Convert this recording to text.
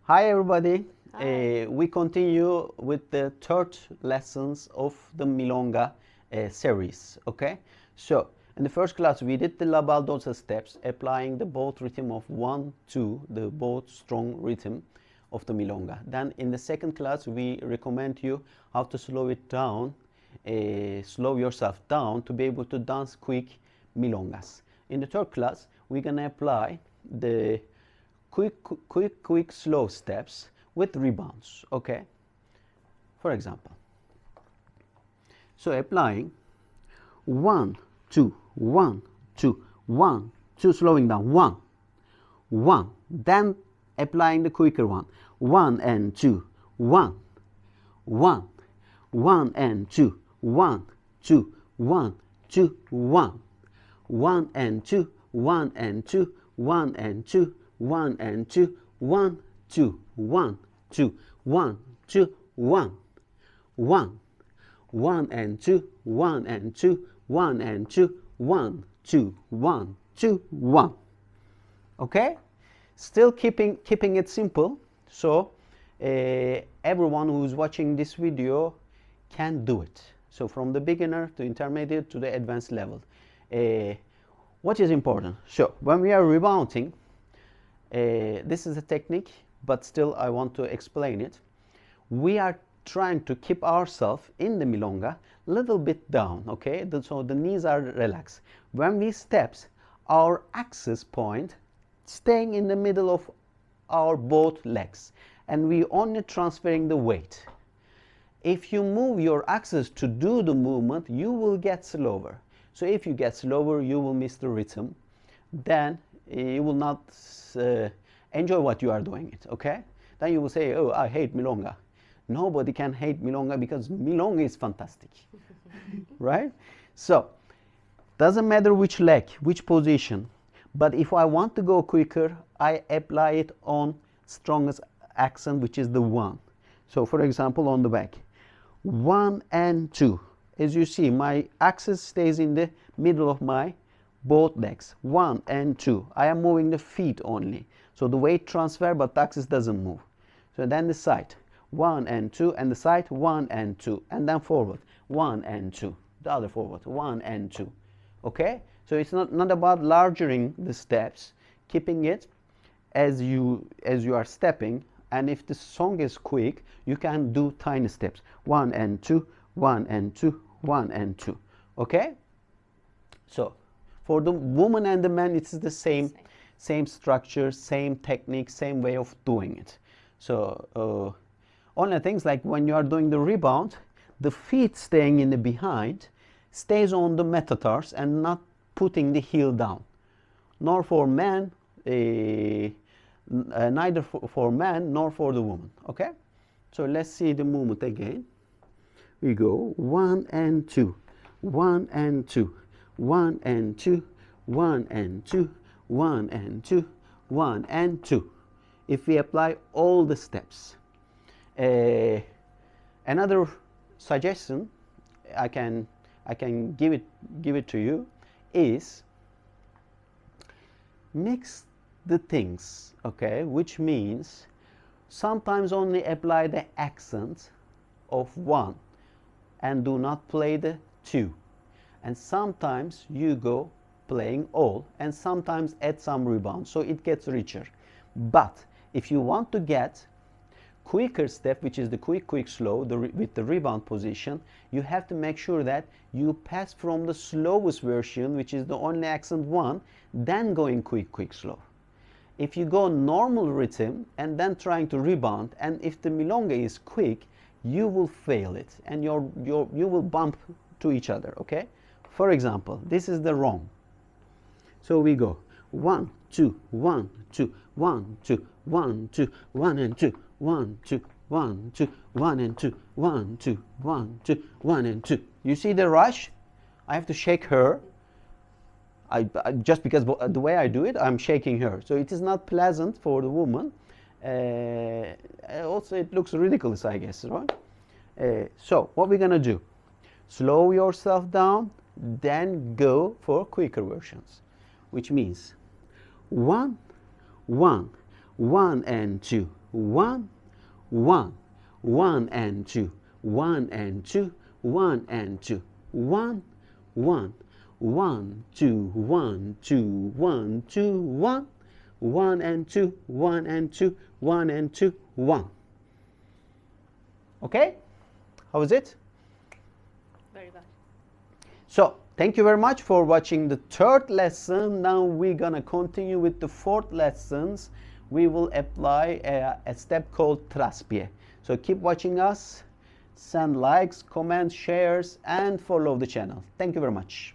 Hi everybody. Hi. We continue with the third lessons of the Milonga series. Okay, so in the first class we did the La Baldosa steps, applying the both rhythm of 1-2, the both strong rhythm of the Milonga. Then in the second class we recommend you how to slow it down, slow yourself down to be able to dance quick Milongas. In the third class we're gonna apply the quick, slow steps with rebounds. Okay, for example, so applying 1-2, 1-2, 1-2, slowing down 1-1, then applying the quicker one 1-2, 1-1, 1-2, 1-2, 1-2, 1-1-2, 1-2, 1-2, 1-2, 1-2, 1-2, 1-2, 1-1, 1-2, 1-2, 1-2, 1-2, 1-2, 1. Okay, still keeping it simple, so everyone who's watching this video can do it. So from the beginner to intermediate to the advanced level. What is important? So when we are rebounding, this is a technique, but still I want to explain it. We are trying to keep ourselves in the milonga a little bit down, okay? So the knees are relaxed. When we steps, our axis point staying in the middle of our both legs, and we only transferring the weight. If you move your axis to do the movement, you will get slower. So if you get slower, you will miss the rhythm. Then you will not enjoy what you are doing it, okay? Then you will say, oh, I hate milonga. Nobody can hate milonga because milonga is fantastic, right? So doesn't matter which leg, which position, but if I want to go quicker, I apply it on strongest accent, which is the 1. So for example, on the back, 1 and 2. As you see, my axis stays in the middle of my both legs, 1 and 2. I am moving the feet only, so the weight transfer, but the axis doesn't move. So then the side, 1 and 2, and the side, 1 and 2, and then forward, 1 and 2, the other forward, 1 and 2. Okay, so it's not about largering the steps, keeping it as you are stepping. And if the song is quick, you can do tiny steps, 1 and 2, 1 and 2, 1 and 2. Okay, so for the woman and the man, it's the same structure, same technique, same way of doing it. So only things like when you are doing the rebound, the feet staying in the behind stays on the metatars and not putting the heel down. Nor for man, neither for man nor for the woman. Okay, so let's see the movement again. We go 1 and 2, 1 and 2, 1 and 2, 1 and 2, 1 and 2, 1 and 2. If we apply all the steps. Another suggestion I can give it to you is mix the things, okay? Which means sometimes only apply the accent of 1 and do not play the 2, and sometimes you go playing all, and sometimes add some rebound, so it gets richer. But if you want to get quicker step, which is the quick slow, with the rebound position, you have to make sure that you pass from the slowest version, which is the only accent 1, then going quick slow. If you go normal rhythm and then trying to rebound, and if the milonga is quick, you will fail it, and you will bump to each other. Okay, for example, this is the wrong. So we go 1 2 1 2 1 2 1 2 1 and 2 1 2 1 2 1 and 2 1 2 1 2 1 and 2. You see the rush? I have to shake her. I just because the way I do it, I'm shaking her, so it is not pleasant for the woman. Also, it looks ridiculous, I guess, right? So what we're gonna do? Slow yourself down, then go for quicker versions, which means 1 1 1 and 2 1, 1, 1 and 2, 1 and 2, 1 and 2, 1, 1, 1, 2, 1, 2, 1, 2, 1, 1 and 2, 1 and 2, 1 and 2, 1. Okay? How is it? Very well. So, thank you very much for watching the third lesson. Now we're gonna continue with the fourth lessons. We will apply a step called traspié. So keep watching us, send likes, comments, shares, and follow the channel. Thank you very much.